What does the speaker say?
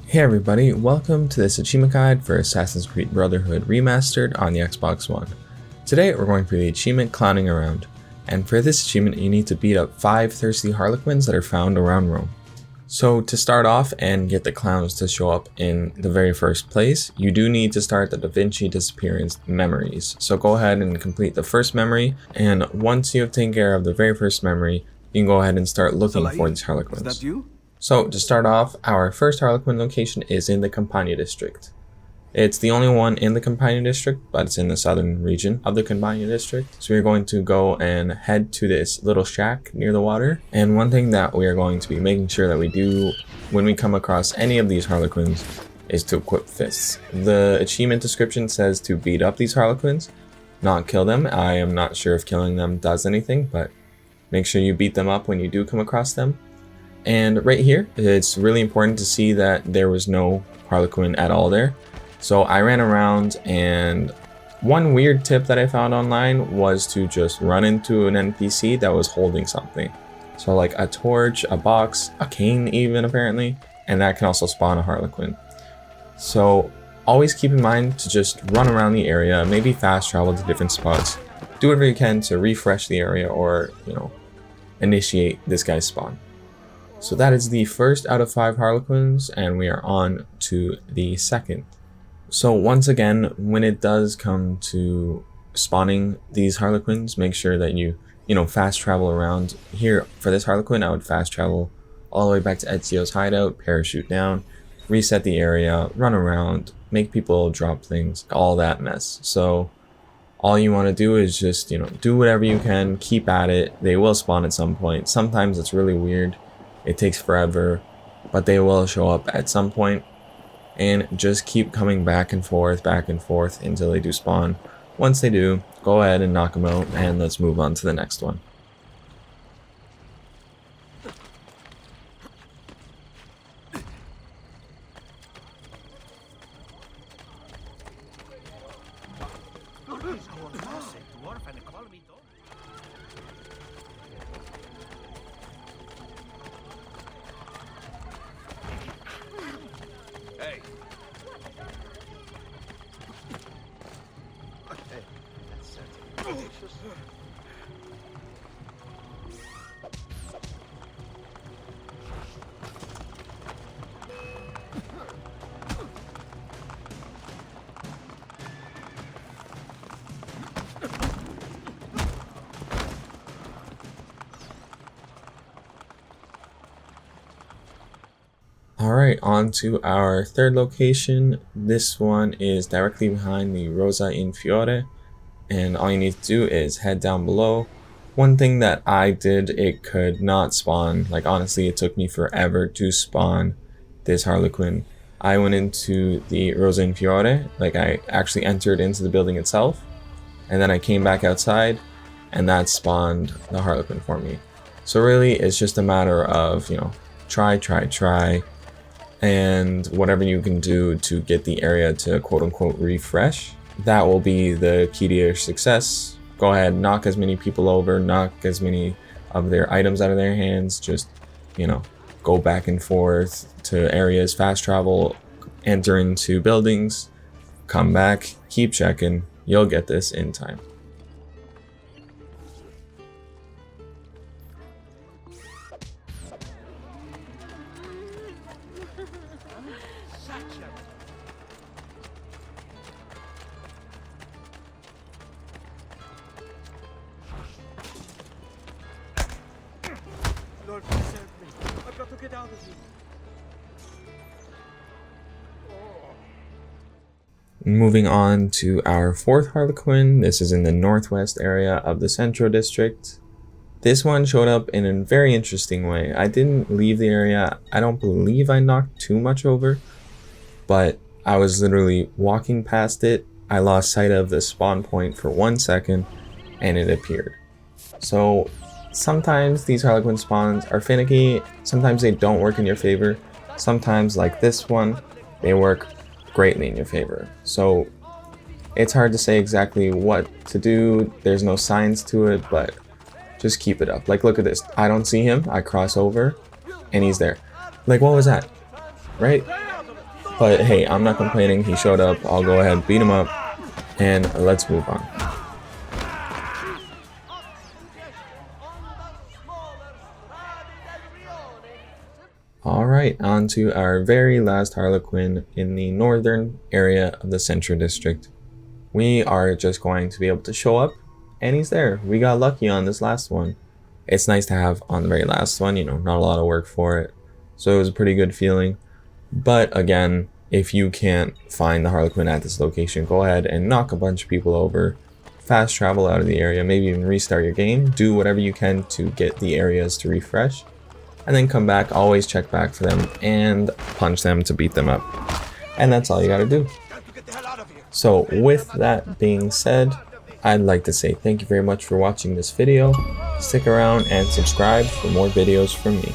Hey everybody, welcome to this achievement guide for Assassin's Creed Brotherhood Remastered on the Xbox One. Today we're going for the achievement Clowning Around, and for this achievement you need to beat up 5 thirsty harlequins that are found around Rome. So to start off and get the clowns to show up in the very first place, you do need to start the DaVinci Disappearance memories. So go ahead and complete the first memory, and once you have taken care of the very first memory, you can go ahead and start looking for these harlequins. Is that you? So to start off, our first harlequin location is in the Campagna district. It's the only one in the Campagna district, but it's in the southern region of the Campagna district. So we're going to go and head to this little shack near the water. And one thing that we are going to be making sure that we do when we come across any of these harlequins is to equip fists. The achievement description says to beat up these harlequins, not kill them. I am not sure if killing them does anything, but make sure you beat them up when you do come across them. And right here, it's really important to see that there was no harlequin at all there. So I ran around, and one weird tip that I found online was to just run into an NPC that was holding something. So like a torch, a box, a cane even apparently, and that can also spawn a harlequin. So always keep in mind to just run around the area, maybe fast travel to different spots. Do whatever you can to refresh the area or, initiate this guy's spawn. So that is the first out of 5 harlequins, and we are on to the second. So once again, when it does come to spawning these harlequins, make sure that you fast travel around. Here for this harlequin, I would fast travel all the way back to Ezio's hideout, parachute down, reset the area, run around, make people drop things, all that mess. So all you want to do is just, do whatever you can, keep at it. They will spawn at some point. Sometimes it's really weird. It takes forever, but they will show up at some point, and just keep coming back and forth until they do spawn. Once they do, go ahead and knock them out, and let's move on to the next one. Hey. Alright, on to our third location. This one is directly behind the Rosa in Fiore, and all you need to do is head down below. One thing that I did, it could not spawn. Like honestly, it took me forever to spawn this harlequin. I went into the Rosa in Fiore, like I actually entered into the building itself, and then I came back outside, and that spawned the harlequin for me. So really, it's just a matter of, try, and whatever you can do to get the area to quote-unquote refresh, that will be the key to your success. Go ahead, knock as many people over, knock as many of their items out of their hands, just, go back and forth to areas, fast travel, enter into buildings, come back, keep checking, you'll get this in time. Lord, preserve me. I've got to get out of here. Moving on to our fourth harlequin. This is in the northwest area of the Centro district. This one showed up in a very interesting way. I didn't leave the area. I don't believe I knocked too much over, but I was literally walking past it. I lost sight of the spawn point for 1 second, and it appeared. So sometimes these harlequin spawns are finicky. Sometimes they don't work in your favor. Sometimes, like this one, they work greatly in your favor. So it's hard to say exactly what to do. There's no science to it, but just keep it up. Like, look at this. I don't see him. I cross over, and he's there. Like, what was that? Right? But hey, I'm not complaining. He showed up. I'll go ahead, beat him up, and let's move on. Alright, on to our very last Harlequin in the northern area of the Centro district. We are just going to be able to show up, and he's there. We got lucky on this last one. It's nice to have on the very last one, you know, not a lot of work for it. So it was a pretty good feeling. But again, if you can't find the Harlequin at this location, go ahead and knock a bunch of people over, fast travel out of the area, maybe even restart your game, do whatever you can to get the areas to refresh, and then come back, always check back for them and punch them to beat them up. And that's all you gotta do. So with that being said, I'd like to say thank you very much for watching this video. Stick around and subscribe for more videos from me.